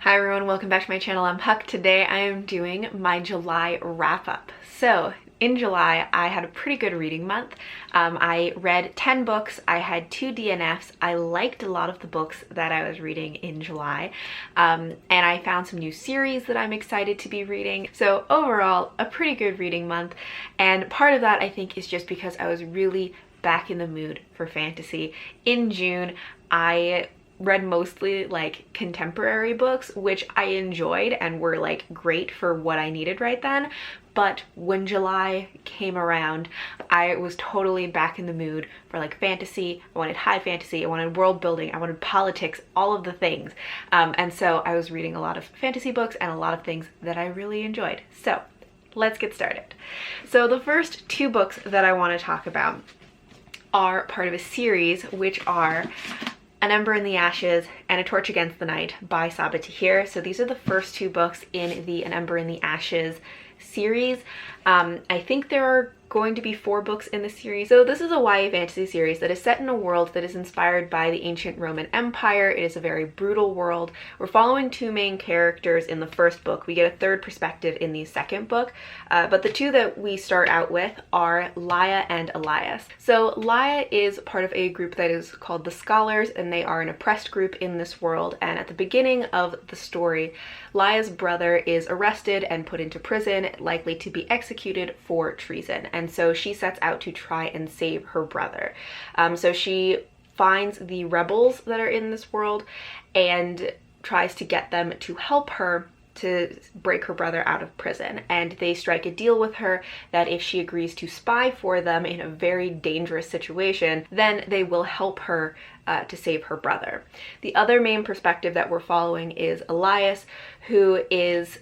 Hi everyone, welcome back to my channel. I'm Huck. Today I am doing my July wrap-up. So in July I had a pretty good reading month. I read 10 books, I had 2 DNFs, I liked a lot of the books that I was reading in July, and I found some new series that I'm excited to be reading. So overall, a pretty good reading month, and part of that I think is just because I was really back in the mood for fantasy. In June, I read mostly like contemporary books, which I enjoyed and were like great for what I needed right then. But when July came around, I was totally back in the mood for like fantasy. I wanted high fantasy, I wanted world building, I wanted politics, all of the things. And so I was reading a lot of fantasy books and a lot of things that I really enjoyed. So let's get started. So the first 2 books that I want to talk about are part of a series, which are An Ember in the Ashes and A Torch Against the Night by Sabaa Tahir. So these are the first 2 books in the An Ember in the Ashes series. I think there are going to be 4 books in the series. So this is a YA fantasy series that is set in a world that is inspired by the ancient Roman Empire. It is a very brutal world. We're following 2 main characters in the first book. We get a 3rd perspective in the second book, but the 2 that we start out with are Laia and Elias. So Laia is part of a group that is called the Scholars, and they are an oppressed group in this world. And at the beginning of the story, Laia's brother is arrested and put into prison, likely to be executed for treason. And so she sets out to try and save her brother. So she finds the rebels that are in this world and tries to get them to help her to break her brother out of prison. And they strike a deal with her that if she agrees to spy for them in a very dangerous situation, then they will help her to save her brother. The other main perspective that we're following is Elias, who is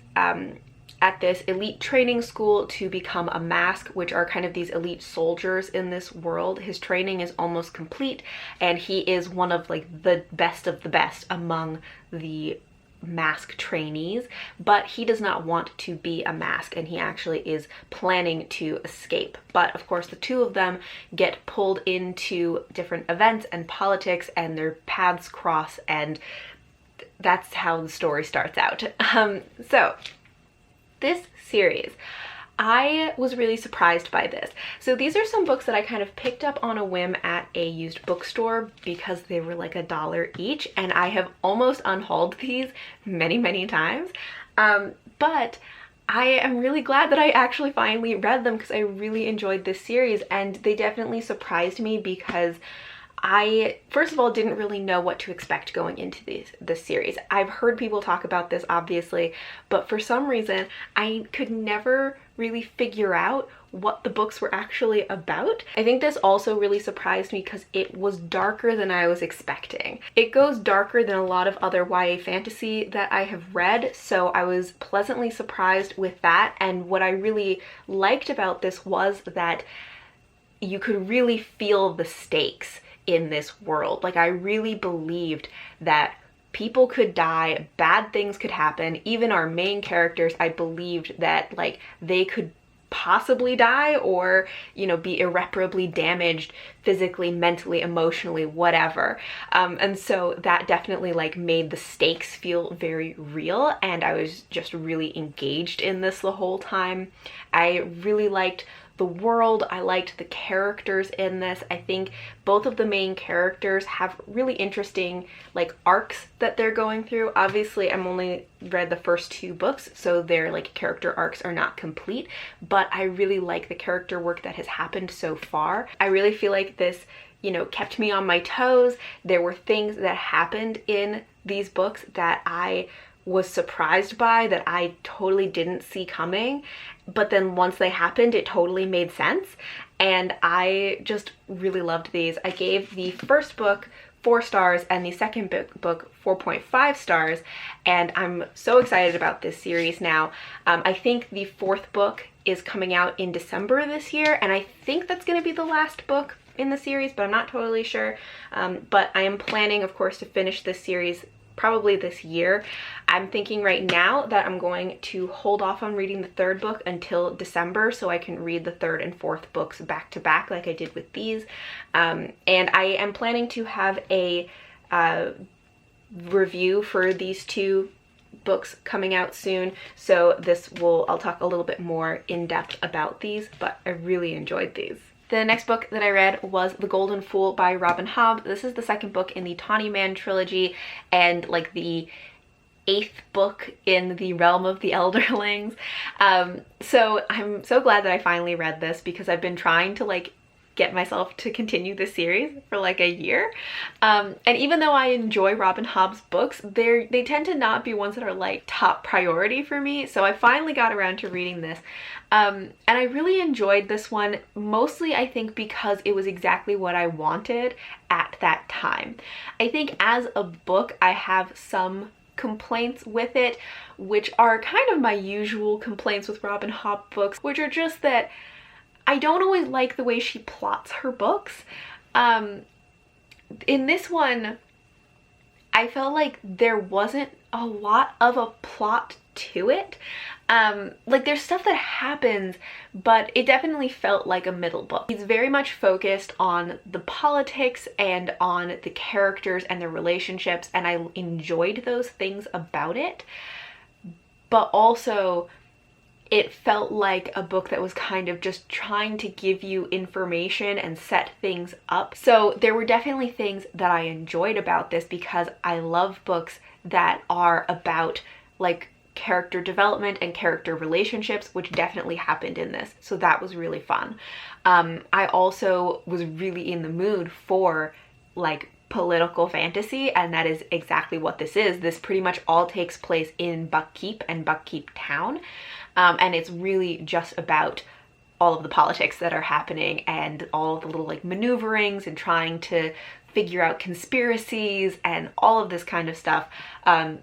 at this elite training school to become a mask, which are kind of these elite soldiers in this world. His training is almost complete, and he is one of like the best of the best among the mask trainees, but he does not want to be a mask, and he actually is planning to escape. But of course the 2 of them get pulled into different events and politics, and their paths cross, and that's how the story starts out. So this series, I was really surprised by this. So these are some books that I kind of picked up on a whim at a used bookstore because they were like $1 each, and I have almost unhauled these many times. But I am really glad that I actually finally read them because I really enjoyed this series, and they definitely surprised me because I, first of all, didn't really know what to expect going into this series. I've heard people talk about this, obviously, but for some reason, I could never really figure out what the books were actually about. I think this also really surprised me because it was darker than I was expecting. It goes darker than a lot of other YA fantasy that I have read, so I was pleasantly surprised with that. And what I really liked about this was that you could really feel the stakes in this world. Like, I really believed that people could die, bad things could happen. Even our main characters, I believed that like they could possibly die or, you know, be irreparably damaged physically, mentally, emotionally, whatever. And so that definitely like made the stakes feel very real, and I was just really engaged in this the whole time. I really liked the world, I liked the characters in this. I think both of the main characters have really interesting like arcs that they're going through. Obviously, I'm only read the first 2 books, so their like character arcs are not complete, but I really like the character work that has happened so far. I really feel like this, you know, kept me on my toes. There were things that happened in these books that I was surprised by, that I totally didn't see coming, but then once they happened, it totally made sense, and I just really loved these. I gave the first book 4 stars and the second book 4.5 stars, and I'm so excited about this series now. I think the 4th book is coming out in December this year, and I think that's going to be the last book in the series, but I'm not totally sure. But I am planning, of course, to finish this series probably this year. I'm thinking right now that I'm going to hold off on reading the 3rd book until December so I can read the 3rd and 4th books back to back like I did with these. And I am planning to have a review for these 2 books coming out soon, so I'll talk a little bit more in depth about these, but I really enjoyed these. The next book that I read was The Golden Fool by Robin Hobb. This is the second book in the Tawny Man trilogy and like the 8th book in the realm of the Elderlings. So I'm so glad that I finally read this because I've been trying to like get myself to continue this series for like a year. And even though I enjoy Robin Hobb's books, they tend to not be ones that are like top priority for me. So I finally got around to reading this. And I really enjoyed this one, mostly I think because it was exactly what I wanted at that time. I think as a book, I have some complaints with it, which are kind of my usual complaints with Robin Hobb books, which are just that I don't always like the way she plots her books. In this one, I felt like there wasn't a lot of a plot to it. Like there's stuff that happens, but it definitely felt like a middle book. It's very much focused on the politics and on the characters and the relationships, and I enjoyed those things about it. But also, it felt like a book that was kind of just trying to give you information and set things up. So there were definitely things that I enjoyed about this because I love books that are about like character development and character relationships, which definitely happened in this. So that was really fun. I also was really in the mood for like political fantasy, and that is exactly what this is. This pretty much all takes place in Buckkeep and Buckkeep Town. And it's really just about all of the politics that are happening and all of the little like maneuverings and trying to figure out conspiracies and all of this kind of stuff.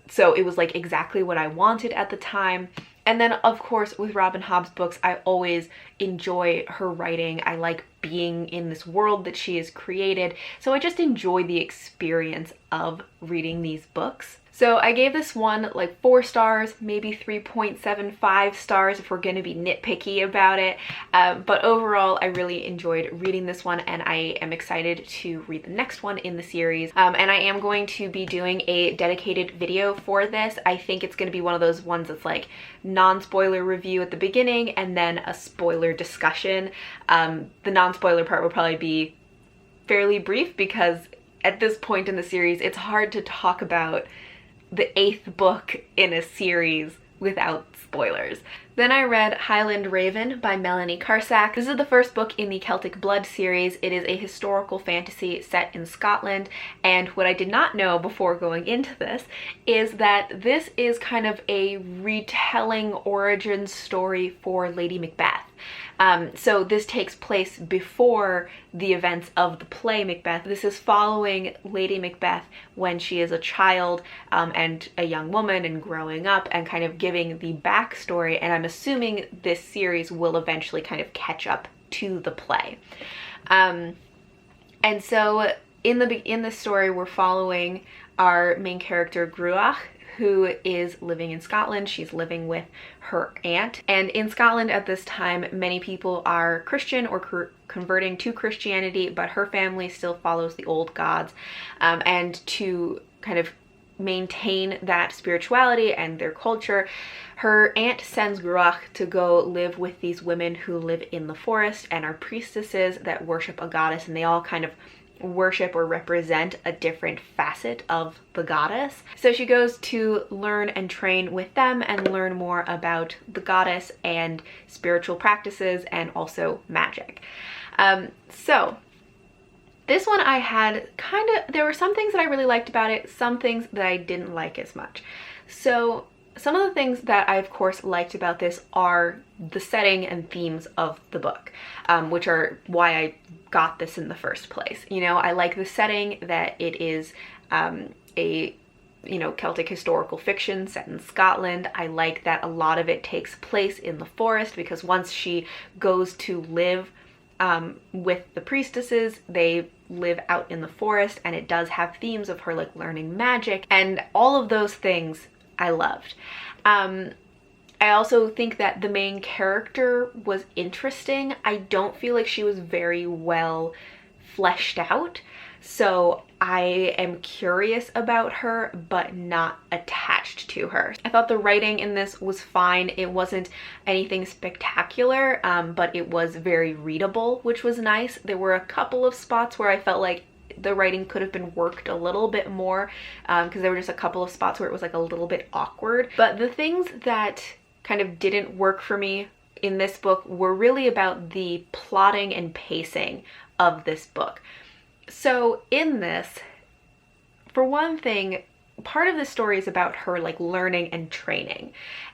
So it was like exactly what I wanted at the time. And then of course with Robin Hobb's books, I always enjoy her writing. I like being in this world that she has created. So I just enjoy the experience of reading these books. So I gave this one like 4 stars, maybe 3.75 stars if we're going to be nitpicky about it. But overall, I really enjoyed reading this one, and I am excited to read the next one in the series. And I am going to be doing a dedicated video for this. I think it's going to be one of those ones that's like non-spoiler review at the beginning and then a spoiler discussion. The non-spoiler part will probably be fairly brief because at this point in the series, it's hard to talk about the 8th book in a series without spoilers. Then I read Highland Raven by Melanie Carsack. This is the first book in the Celtic Blood series. It is a historical fantasy set in Scotland, and what I did not know before going into this is that this is kind of a retelling origin story for Lady Macbeth. So this takes place before the events of the play Macbeth. This is following Lady Macbeth when she is a child and a young woman and growing up, and kind of giving the backstory, and I'm assuming this series will eventually kind of catch up to the play. And so in the story, we're following our main character Gruach, who is living in Scotland. She's living with her aunt. And in Scotland at this time, many people are Christian or converting to Christianity, but her family still follows the old gods. And to kind of maintain that spirituality and their culture, her aunt sends Gruach to go live with these women who live in the forest and are priestesses that worship a goddess, and they all kind of worship or represent a different facet of the goddess. So she goes to learn and train with them and learn more about the goddess and spiritual practices and also magic. So this one I had there were some things that I really liked about it, some things that I didn't like as much. So some of the things that I of course liked about this are the setting and themes of the book, which are why I got this in the first place. You know, I like the setting, that it is a Celtic historical fiction set in Scotland. I like that a lot of it takes place in the forest, because once she goes to live with the priestesses, they live out in the forest, and it does have themes of her like learning magic, and all of those things I loved. I also think that the main character was interesting. I don't feel like she was very well fleshed out. so I am curious about her, but not attached to her. I thought the writing in this was fine. It wasn't anything spectacular, but it was very readable, which was nice. There were a couple of spots where I felt like the writing could have been worked a little bit more, because there were just a couple of spots where it was like a little bit awkward. But the things that kind of didn't work for me in this book were really about the plotting and pacing of this book. So in this, for one thing, part of the story is about her like learning and training,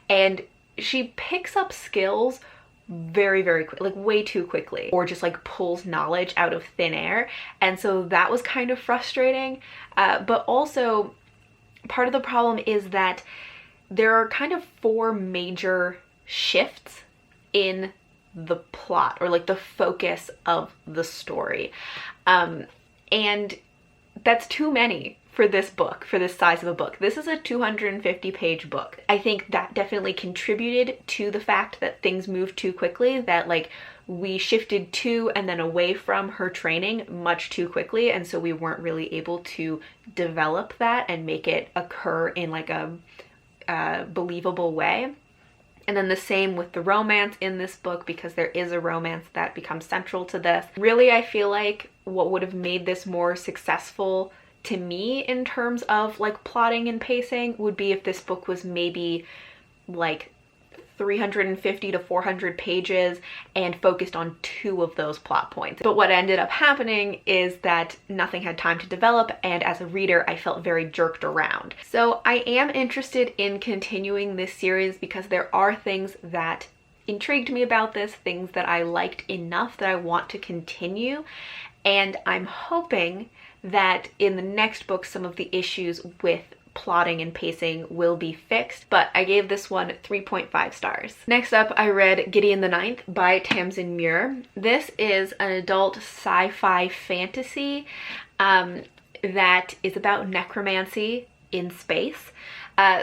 and she picks up skills very, very quick, like way too quickly, or just like pulls knowledge out of thin air. And so that was kind of frustrating. But also part of the problem is that there are kind of 4 major shifts in the plot, or like the focus of the story. And that's too many for this book, for this size of a book. This is a 250-page book. I think that definitely contributed to the fact that things moved too quickly, that like we shifted to and then away from her training much too quickly, and so we weren't really able to develop that and make it occur in like a believable way. And then the same with the romance in this book, because there is a romance that becomes central to this. Really, I feel like what would have made this more successful to me in terms of like plotting and pacing would be if this book was maybe like 350 to 400 pages and focused on 2 of those plot points. But what ended up happening is that nothing had time to develop, and as a reader I felt very jerked around. So I am interested in continuing this series because there are things that intrigued me about this, things that I liked enough that I want to continue, and I'm hoping that in the next book some of the issues with plotting and pacing will be fixed, but I gave this one 3.5 stars. Next up, I read Gideon the Ninth by Tamsin Muir. This is an adult sci-fi fantasy that is about necromancy in space.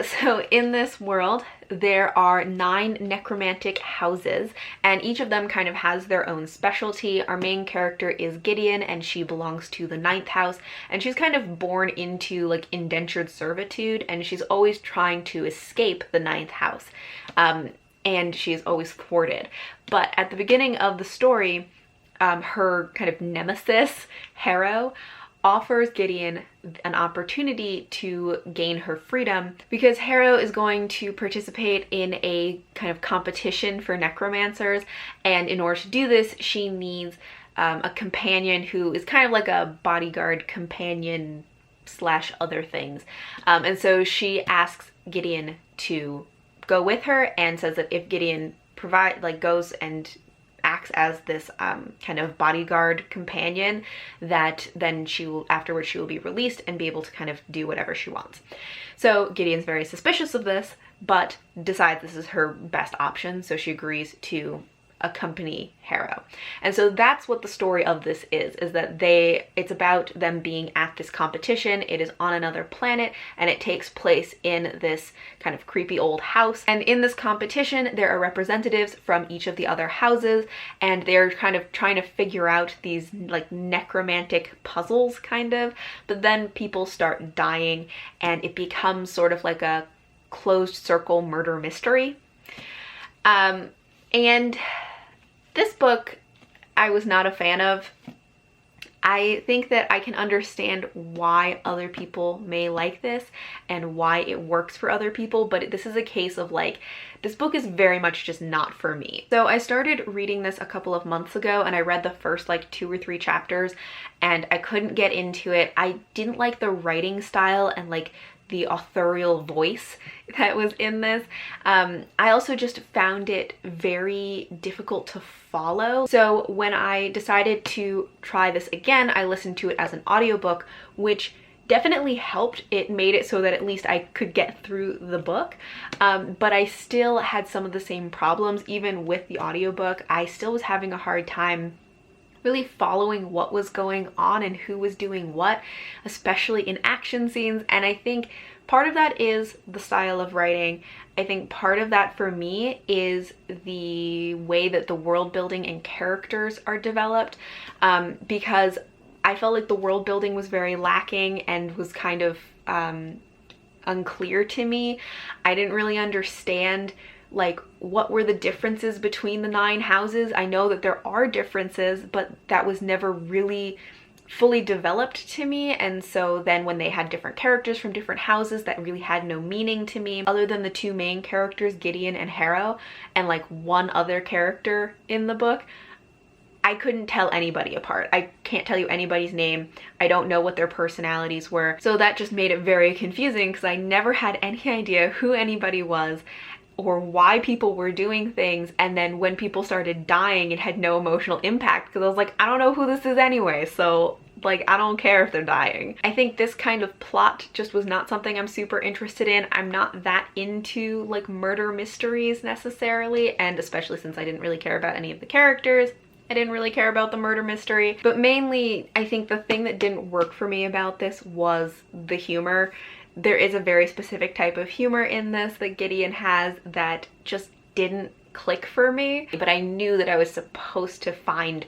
So in this world, there are 9 necromantic houses, and each of them kind of has their own specialty. Our main character is Gideon, and she belongs to the 9th house, and she's kind of born into like indentured servitude, and she's always trying to escape the 9th house, and she is always thwarted. But at the beginning of the story, her kind of nemesis, Harrow, offers Gideon an opportunity to gain her freedom, because Harrow is going to participate in a kind of competition for necromancers, and in order to do this she needs a companion who is kind of like a bodyguard companion slash other things, and so she asks Gideon to go with her and says that if Gideon goes and acts as this kind of bodyguard companion, that then afterwards she will be released and be able to kind of do whatever she wants. So Gideon's very suspicious of this, but decides this is her best option, so she agrees to accompany Harrow. And so that's what the story of this is that it's about them being at this competition. It is on another planet, and it takes place in this kind of creepy old house. And in this competition, there are representatives from each of the other houses, and they're kind of trying to figure out these like necromantic puzzles kind of, but then people start dying, and it becomes sort of like a closed circle murder mystery. And this book I was not a fan of. I think that I can understand why other people may like this and why it works for other people, but this is a case of like, this book is very much just not for me. So I started reading this a couple of months ago, and I read the first like 2 or 3 chapters, and I couldn't get into it. I didn't like the writing style and like the authorial voice that was in this. I also just found it very difficult to follow. So when I decided to try this again, I listened to it as an audiobook, which definitely helped. It made it so that at least I could get through the book, but I still had some of the same problems. Even with the audiobook, I still was having a hard time really following what was going on and who was doing what, especially in action scenes. And I think part of that is the style of writing. I think part of that for me is the way that the world building and characters are developed, because I felt like the world building was very lacking and was kind of unclear to me. I didn't really understand like what were the differences between the 9 houses. I know that there are differences, but that was never really fully developed to me. And so then when they had different characters from different houses, that really had no meaning to me other than the 2 main characters, Gideon and Harrow, and like one other character in the book. I couldn't tell anybody apart. I can't tell you anybody's name. I don't know what their personalities were. So that just made it very confusing because I never had any idea who anybody was or why people were doing things. And then when people started dying, it had no emotional impact because I was like, I don't know who this is anyway, so like I don't care if they're dying. I think this kind of plot just was not something I'm super interested in. I'm not that into like murder mysteries necessarily, and especially since I didn't really care about any of the characters, I didn't really care about the murder mystery. But mainly, I think the thing that didn't work for me about this was the humor. There is a very specific type of humor in this that Gideon has that just didn't click for me. But I knew that I was supposed to find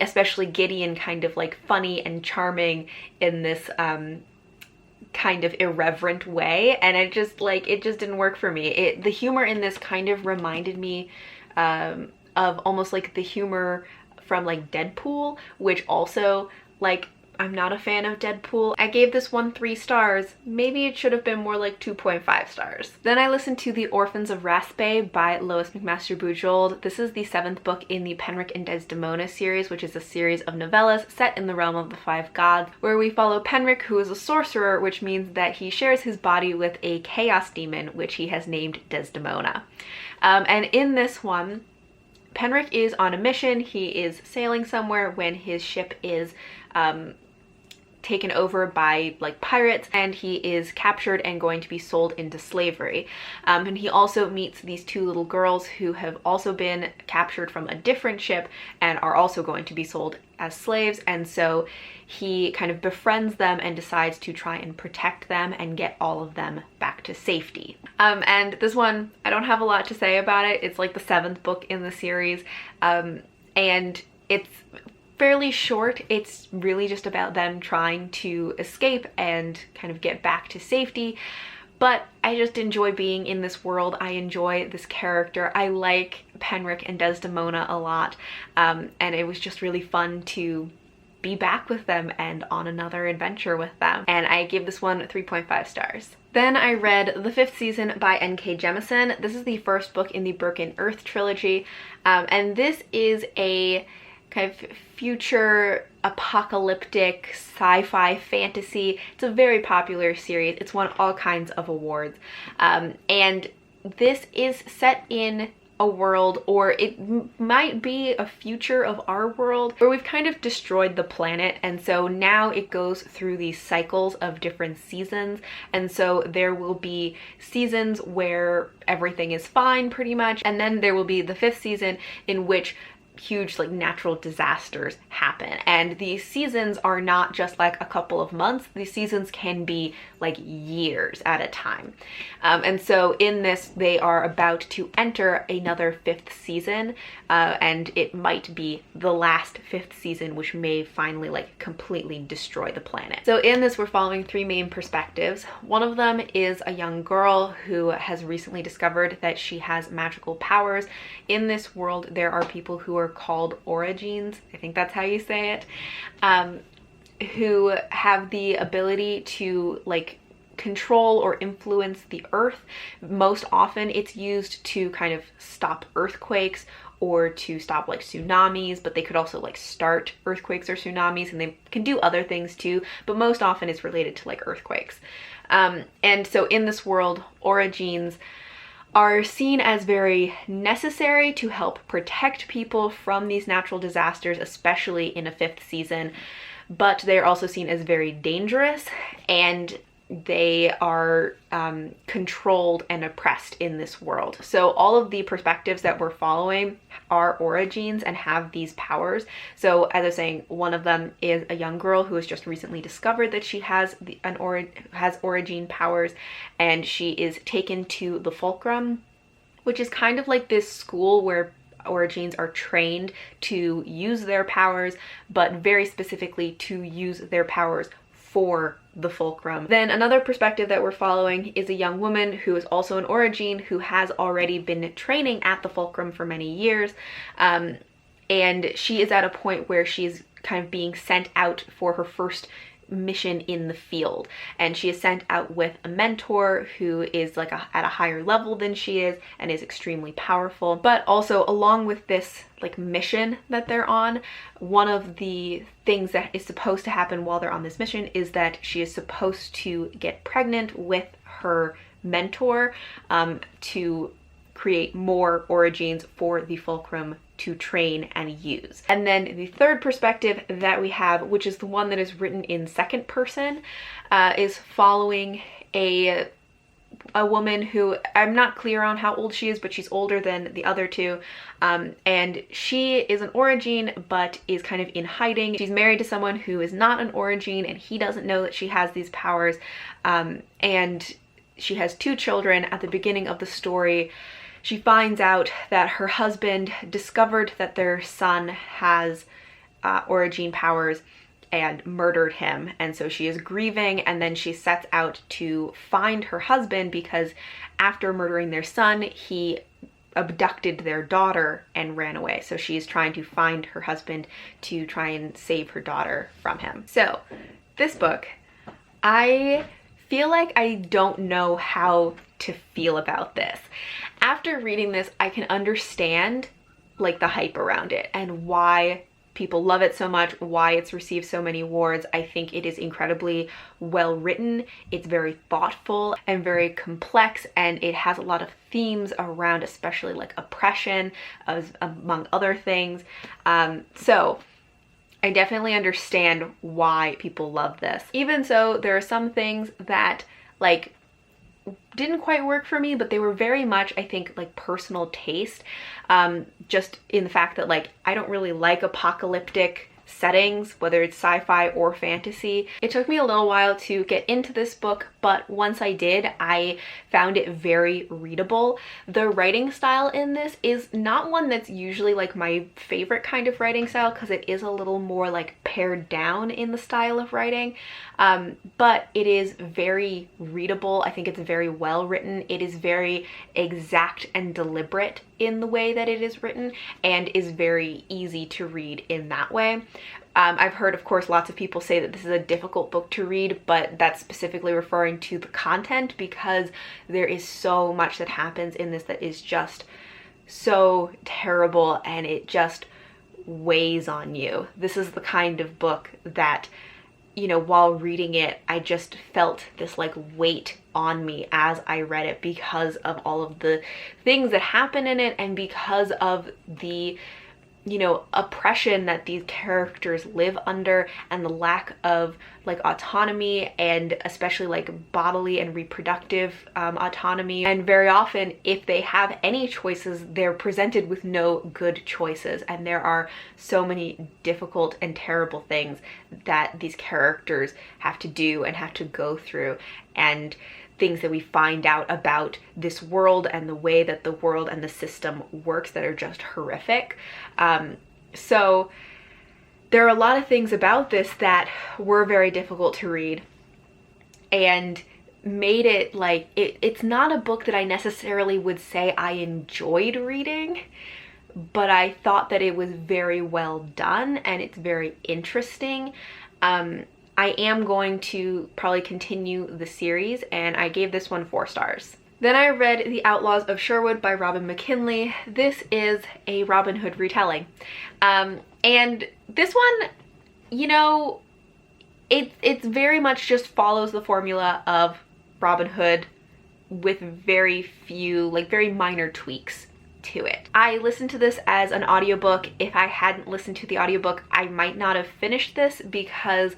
especially Gideon kind of like funny and charming in this kind of irreverent way, and it just didn't work for me. The humor in this kind of reminded me of almost like the humor from like Deadpool, which also like I'm not a fan of Deadpool. I gave this one 3 stars. Maybe it should have been more like 2.5 stars. Then I listened to The Orphans of Raspberry by Lois McMaster Bujold. This is the 7th book in the Penric and Desdemona series, which is a series of novellas set in the realm of the 5 gods, where we follow Penric, who is a sorcerer, which means that he shares his body with a chaos demon, which he has named Desdemona. And in this one, Penric is on a mission. He is sailing somewhere when his ship is taken over by like pirates, and he is captured and going to be sold into slavery. And he also meets these 2 little girls who have also been captured from a different ship and are also going to be sold as slaves, and so he kind of befriends them and decides to try and protect them and get all of them back to safety. And this one, I don't have a lot to say about it. It's like the 7th book in the series, and it's fairly short. It's really just about them trying to escape and kind of get back to safety. But I just enjoy being in this world. I enjoy this character. I like Penric and Desdemona a lot. And it was just really fun to be back with them and on another adventure with them. And I give this one 3.5 stars. Then I read The 5th Season by N.K. Jemisin. This is the 1st book in the Broken Earth trilogy. And this is a kind of future apocalyptic sci-fi fantasy. It's a very popular series. It's won all kinds of awards. And this is set in a world, or it might be a future of our world, where we've kind of destroyed the planet, and so now it goes through these cycles of different seasons. And so there will be seasons where everything is fine pretty much, and then there will be the 5th season in which huge like natural disasters happen. And these seasons are not just like a couple of months. These seasons can be like years at a time. And so in this, they are about to enter another 5th season, and it might be the last 5th season, which may finally like completely destroy the planet. So in this, we're following 3 main perspectives. One of them is a young girl who has recently discovered that she has magical powers. In this world, there are people who are called Origins, I think that's how you say it, who have the ability to like control or influence the earth. Most often it's used to kind of stop earthquakes or to stop like tsunamis, but they could also like start earthquakes or tsunamis, and they can do other things too, but most often it's related to like earthquakes. And so in this world, Origins are seen as very necessary to help protect people from these natural disasters, especially in a 5th season, but they're also seen as very dangerous, and they are controlled and oppressed in this world. So all of the perspectives that we're following are Origins and have these powers. So as I was saying, one of them is a young girl who has just recently discovered that she has Origin powers, and she is taken to the Fulcrum, which is kind of like this school where origins are trained to use their powers, but very specifically to use their powers for the fulcrum. Then another perspective that we're following is a young woman who is also an origin who has already been training at the fulcrum for many years, and she is at a point where she's kind of being sent out for her first mission in the field, and she is sent out with a mentor who is like at a higher level than she is and is extremely powerful. But also, along with this like mission that they're on, one of the things that is supposed to happen while they're on this mission is that she is supposed to get pregnant with her mentor, to create more origins for the fulcrum to train and use. And then the third perspective that we have, which is the one that is written in second person, is following a woman who, I'm not clear on how old she is, but she's older than the other two, and she is an origin but is kind of in hiding. She's married to someone who is not an origin, and he doesn't know that she has these powers, and she has 2 children. At the beginning of the story, she finds out that her husband discovered that their son has origin powers and murdered him, and so she is grieving, and then she sets out to find her husband because after murdering their son, he abducted their daughter and ran away. So she is trying to find her husband to try and save her daughter from him. So this book, I feel like I don't know how to feel about this. After reading this, I can understand like the hype around it and why people love it so much, why it's received so many awards. I think it is incredibly well written. It's very thoughtful and very complex, and it has a lot of themes around especially like oppression, among other things. So I definitely understand why people love this. Even so, there are some things that like didn't quite work for me, but they were very much, I think, like personal taste, just in the fact that like I don't really like apocalyptic settings, whether it's sci-fi or fantasy. It took me a little while to get into this book, but once I did, I found it very readable. The writing style in this is not one that's usually like my favorite kind of writing style, because it is a little more like pared down in the style of writing, but it is very readable. I think it's very well written. It is very exact and deliberate in the way that it is written, and is very easy to read in that way. I've heard, of course, lots of people say that this is a difficult book to read, but that's specifically referring to the content, because there is so much that happens in this that is just so terrible, and it just weighs on you. This is the kind of book that, you know, while reading it, I just felt this like weight on me as I read it, because of all of the things that happen in it, and because of the, you know, oppression that these characters live under, and the lack of like autonomy, and especially like bodily and reproductive autonomy. And very often, if they have any choices, they're presented with no good choices, and there are so many difficult and terrible things that these characters have to do and have to go through, and things that we find out about this world and the way that the world and the system works that are just horrific. So there are a lot of things about this that were very difficult to read, and made it like, it's not a book that I necessarily would say I enjoyed reading, but I thought that it was very well done, and it's very interesting. I am going to probably continue the series, and I gave this one 4 stars. Then I read The Outlaws of Sherwood by Robin McKinley. This is a Robin Hood retelling. And this one, you know, it's very much just follows the formula of Robin Hood with very few, like very minor tweaks to it. I listened to this as an audiobook. If I hadn't listened to the audiobook, I might not have finished this, because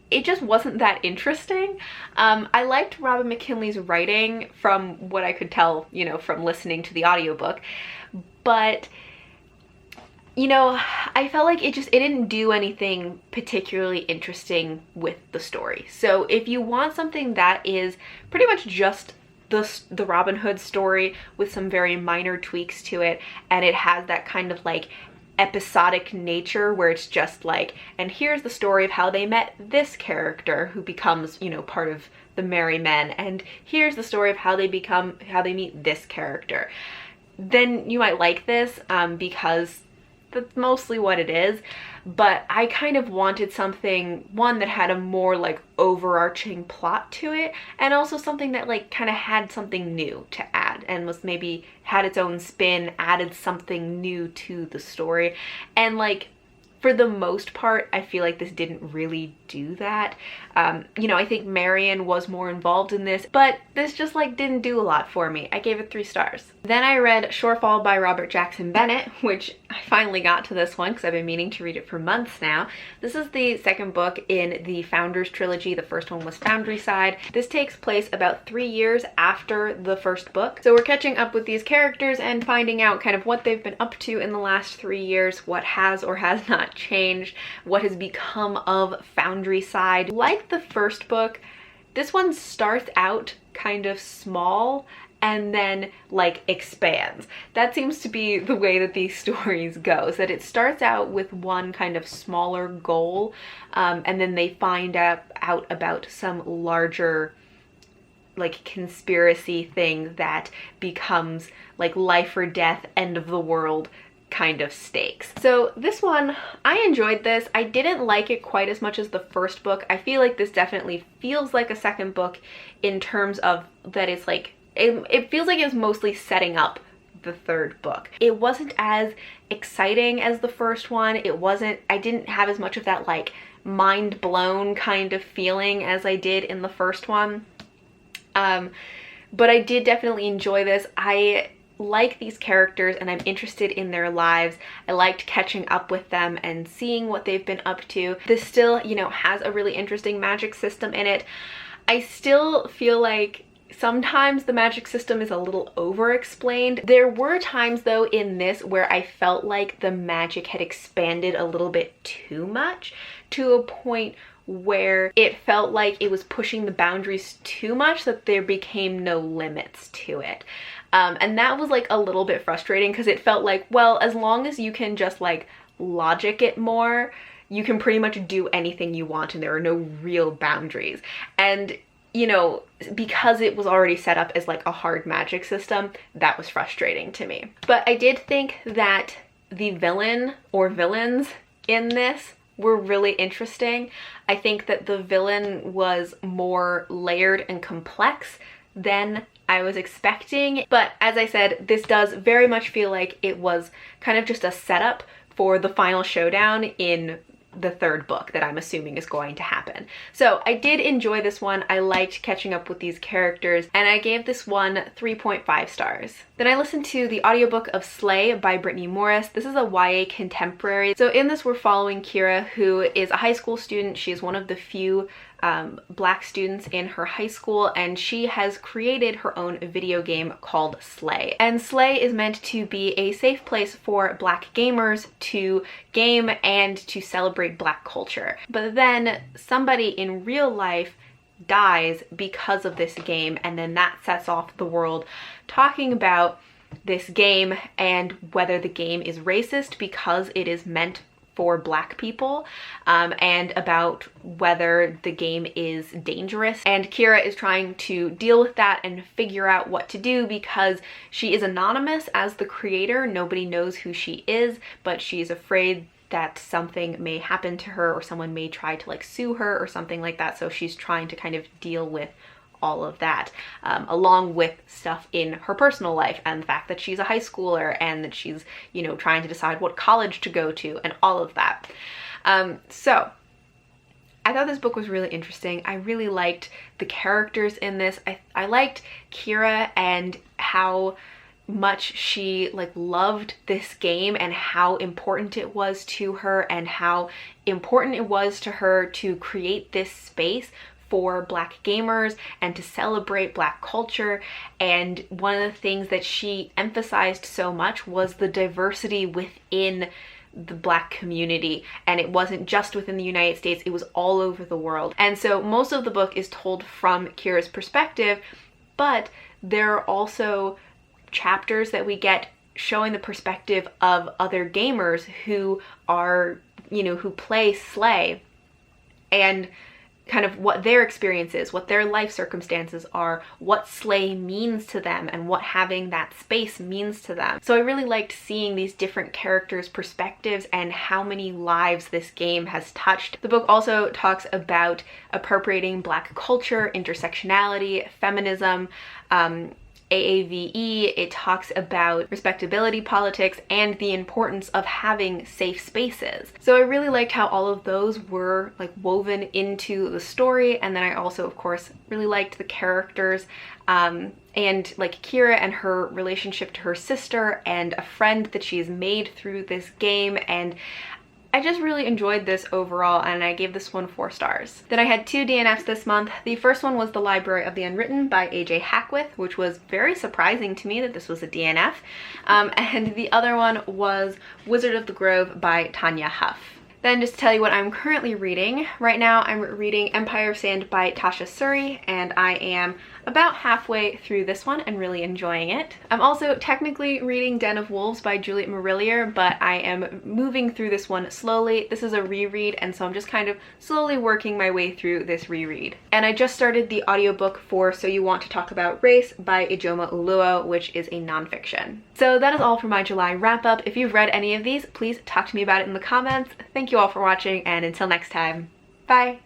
it just wasn't that interesting. I liked Robin McKinley's writing from what I could tell, you know, from listening to the audiobook, but you know, I felt like it didn't do anything particularly interesting with the story. So if you want something that is pretty much just the Robin Hood story with some very minor tweaks to it, and it has that kind of like episodic nature where it's just like, and here's the story of how they met this character who becomes, you know, part of the Merry Men, and here's the story of how they meet this character. Then you might like this because that's mostly what it is. But I kind of wanted something, one that had a more like overarching plot to it, and also something that like kind of had something new to add and was maybe had its own spin, added something new to the story. And like, for the most part, I feel like this didn't really do that. You know, I think Marion was more involved in this, but this just like didn't do a lot for me. I gave it 3 stars. Then I read Shorefall by Robert Jackson Bennett, which I finally got to this one because I've been meaning to read it for months now. This is the second book in the Founders trilogy. The first one was Foundry Side. This takes place about 3 years after the first book. So we're catching up with these characters and finding out kind of what they've been up to in the last 3 years, what has or has not changed, what has become of Foundry Side. Like the first book, this one starts out kind of small and then like expands. That seems to be the way that these stories go, is that it starts out with one kind of smaller goal, and then they find out about some larger like conspiracy thing that becomes like life or death, end of the world kind of stakes. So this one, I enjoyed this. I didn't like it quite as much as the first book. I feel like this definitely feels like a second book in terms of that it's like, it feels like it's mostly setting up the third book. It wasn't as exciting as the first one. I didn't have as much of that like mind blown kind of feeling as I did in the first one. But I did definitely enjoy this. I like these characters and I'm interested in their lives. I liked catching up with them and seeing what they've been up to. This still, you know, has a really interesting magic system in it. I still feel like sometimes the magic system is a little over-explained. There were times though in this where I felt like the magic had expanded a little bit too much, to a point where it felt like it was pushing the boundaries too much, that there became no limits to it. And that was like a little bit frustrating because it felt like, well, as long as you can just like logic it more, you can pretty much do anything you want and there are no real boundaries. And you know, because it was already set up as like a hard magic system, that was frustrating to me. But I did think that the villain or villains in this were really interesting. I think that the villain was more layered and complex than I was expecting. But as I said, this does very much feel like it was kind of just a setup for the final showdown in the third book that I'm assuming is going to happen. So I did enjoy this one. I liked catching up with these characters and I gave this one 3.5 stars. Then I listened to the audiobook of Slay by Brittany Morris. This is a YA contemporary. So in this we're following Kira, who is a high school student. She is one of the few Black students in her high school, and she has created her own video game called Slay. And Slay is meant to be a safe place for Black gamers to game and to celebrate Black culture. But then somebody in real life dies because of this game, and then that sets off the world talking about this game and whether the game is racist because it is meant for Black people, and about whether the game is dangerous. And Kira is trying to deal with that and figure out what to do because she is anonymous as the creator. Nobody knows who she is, but she's afraid that something may happen to her or someone may try to like sue her or something like that. So she's trying to kind of deal with all of that, along with stuff in her personal life and the fact that she's a high schooler and that she's, you know, trying to decide what college to go to and all of that. So I thought this book was really interesting. I really liked the characters in this. I liked Kira and how much she like loved this game and how important it was to her and how important it was to her to create this space for Black gamers and to celebrate Black culture. And one of the things that she emphasized so much was the diversity within the Black community, and it wasn't just within the United States, it was all over the world. And so most of the book is told from Kira's perspective, but there are also chapters that we get showing the perspective of other gamers who are, you know, who play Slay, and kind of what their experience is, what their life circumstances are, what Slay means to them, and what having that space means to them. So I really liked seeing these different characters' perspectives and how many lives this game has touched. The book also talks about appropriating Black culture, intersectionality, feminism, AAVE. It talks about respectability politics and the importance of having safe spaces. So I really liked how all of those were like woven into the story. And then I also, of course, really liked the characters, and like Kira and her relationship to her sister and a friend that she's made through this game. And I just really enjoyed this overall, and I gave this one 4 stars. Then I had 2 DNFs this month. The first one was The Library of the Unwritten by AJ Hackwith, which was very surprising to me that this was a DNF. And the other one was Wizard of the Grove by Tanya Huff. Then just to tell you what I'm currently reading. Right now I'm reading Empire of Sand by Tasha Suri, and I am about halfway through this one and really enjoying it. I'm also technically reading Den of Wolves by Juliet Marillier, but I am moving through this one slowly. This is a reread, and so I'm just kind of slowly working my way through this reread. And I just started the audiobook for So You Want to Talk About Race by Ijoma Uluo, which is a nonfiction. So that is all for my July wrap-up. If you've read any of these, please talk to me about it in the comments. Thank you all for watching, and until next time, bye!